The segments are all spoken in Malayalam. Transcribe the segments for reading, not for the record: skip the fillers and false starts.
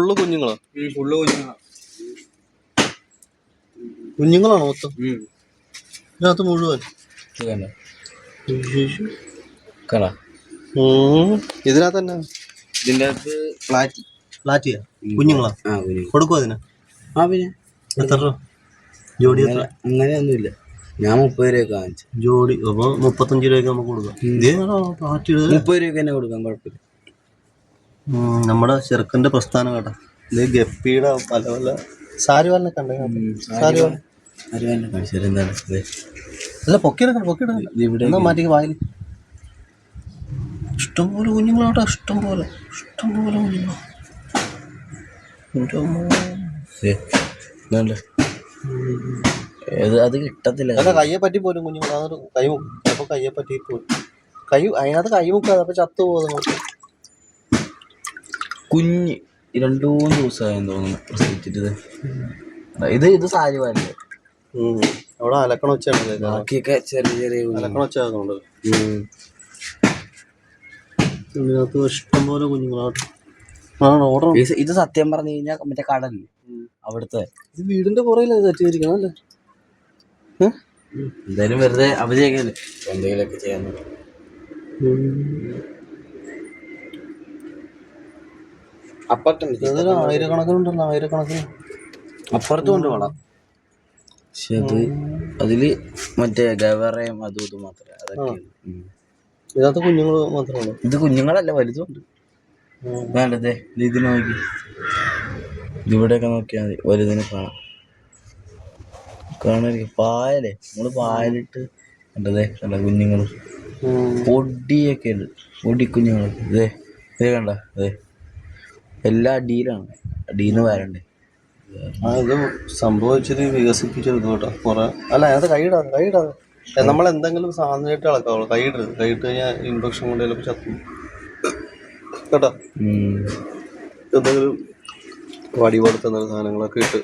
ഫുള്ള് കുഞ്ഞുങ്ങളാ? ഫുള്ള് കുഞ്ഞുങ്ങളാ. കുഞ്ഞുങ്ങളാണോ മൊത്തം ഇതിനകത്ത് മുഴുവൻ? ഇതിനകത്ത് തന്നെ ഇതിന്റെ അകത്ത് ഫ്ലാറ്റിയാ കുഞ്ഞുങ്ങളാ? കൊടുക്കും അതിന്? പിന്നെ എത്ര രൂപ ജോഡി? അങ്ങനെയൊന്നുമില്ല, ഞാൻ 30 രൂപയൊക്കെ വാങ്ങിച്ചു ജോഡി. അപ്പൊ 35 രൂപയ്ക്ക് നമുക്ക് കൊടുക്കാം. 30 രൂപയ്ക്ക് തന്നെ കൊടുക്കാം, കുഴപ്പമില്ല. നമ്മുടെ ചെറുക്കന്റെ പ്രസ്ഥാനം കേട്ടോ. ഇത് ഗപ്പിയുടെ പല പല സാരിവാലിനെ കണ്ടേ? അല്ല പൊക്കിയെടുക്കണം. മാറ്റിക്ക് വായിൽ ഇഷ്ടംപോലെ കുഞ്ഞുങ്ങളാട്ടോ, ഇഷ്ടംപോലെ കുഞ്ഞുങ്ങളാ. അത് കിട്ടത്തില്ല. അല്ല കയ്യെ പറ്റി പോലും കുഞ്ഞുങ്ങൾ കൈ മുക്കും. അപ്പൊ കയ്യെ പറ്റി പോലും അതിനകത്ത് കൈ മുക്കാതെ അപ്പൊ ചത്തു പോകുന്നു. കുഞ്ഞ് 2-3 ദിവസമായെന്ന് തോന്നുന്നു പ്രസവിച്ചിട്ട്. ഇത് സാരിവാലേ അവിടെ അലക്കണ വെച്ചാണ്. ബാക്കിയൊക്കെ ചെറിയ അലക്കണ വെച്ചാകുന്നുണ്ട്. ഇതിനകത്ത് ഇഷ്ടംപോലെ കുഞ്ഞുങ്ങളാട്ടോ. ഇത് സത്യം പറഞ്ഞു കഴിഞ്ഞാൽ മറ്റേ കടലിൽ അവിടുത്തെ ഇത് വീടിന്റെ പുറകിലാണ് തെറ്റിയിരിക്കണം അല്ലേ? എന്തായാലും വെറുതെ അവധിയൊക്കെ അല്ലേ, എന്തെങ്കിലുമൊക്കെ ചെയ്യാൻ. അപ്പുറത്തുണ്ട് ആയിരക്കണക്കിനുണ്ടല്ലോ, ആയിരക്കണക്കിന് അപ്പുറത്തും കൊണ്ട് വേണം. പക്ഷെ അതില് മറ്റേ ഗവറയും അതും ഇത് മാത്രമേ. അതൊക്കെ ഇതിനകത്ത് കുഞ്ഞുങ്ങൾ മാത്രമേ. ഇത് കുഞ്ഞുങ്ങളല്ല, വലുതുണ്ട്. വേണ്ടതേ ഇതിന് നോക്കി, ഇവിടെയൊക്കെ നോക്കിയാൽ മതി, വലുതിനെ കാണാതിരിക്കും. പായലേ നമ്മള് പായലിട്ട് കണ്ടതേ കണ്ട കുഞ്ഞുങ്ങൾ പൊടിയൊക്കെ ഉണ്ട്, പൊടിക്കുഞ്ഞുങ്ങളൊക്കെ. ഇതേ കണ്ട, അതെ എല്ലാം അടിയിലാണ്, അടിയിന്ന് വരണ്ടേ. ഇത് സംഭവിച്ചിട്ട് വികസിപ്പിച്ചെടുക്കും കേട്ടോ കുറെ. അല്ല അതിനകത്ത് കൈയിടാതെ നമ്മൾ എന്തെങ്കിലും സാധനമായിട്ട് ഇളക്കാവുള്ളൂ. കൈയിടരുത്. കൈയിട്ട് കഴിഞ്ഞാൽ ഇൻഫെക്ഷൻ കൊണ്ട് ചിലപ്പോൾ ചത്തു കേട്ടോ. എന്തെങ്കിലും വടി കൊടുത്തുന്ന സാധനങ്ങളൊക്കെ ഇട്ട്.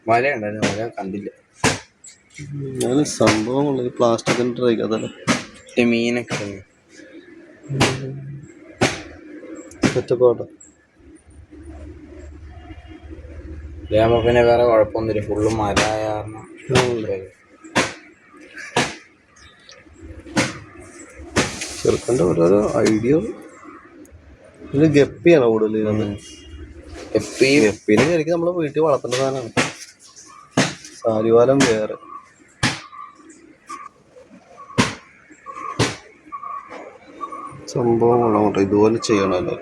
വലയുണ്ടായിരുന്നു, വല കണ്ടില്ല. അങ്ങനെ സംഭവമുള്ള പ്ലാസ്റ്റിക്കിൻ്റെ ട്രൈക്ക് അതല്ലേ മീനൊക്കെ സെറ്റപ്പാട്ടോ. പിന്നെ വേറെ കുഴപ്പമൊന്നുമില്ല, ഫുള്ള് മല കാരണം. ചെറുക്കൻ്റെ ഓരോരോ ഐഡിയ. ഇത് ഗപ്പിയാണ് കൂടുതൽ. ഗപ്പീനെ ശരിക്കും നമ്മള് വീട്ടിൽ വളർത്തേണ്ട സാധനമാണ്. സാരിവാലം വേറെ. സംഭവം കൊള്ളാം കേട്ടോ, ഇതുപോലെ ചെയ്യണമല്ലോ.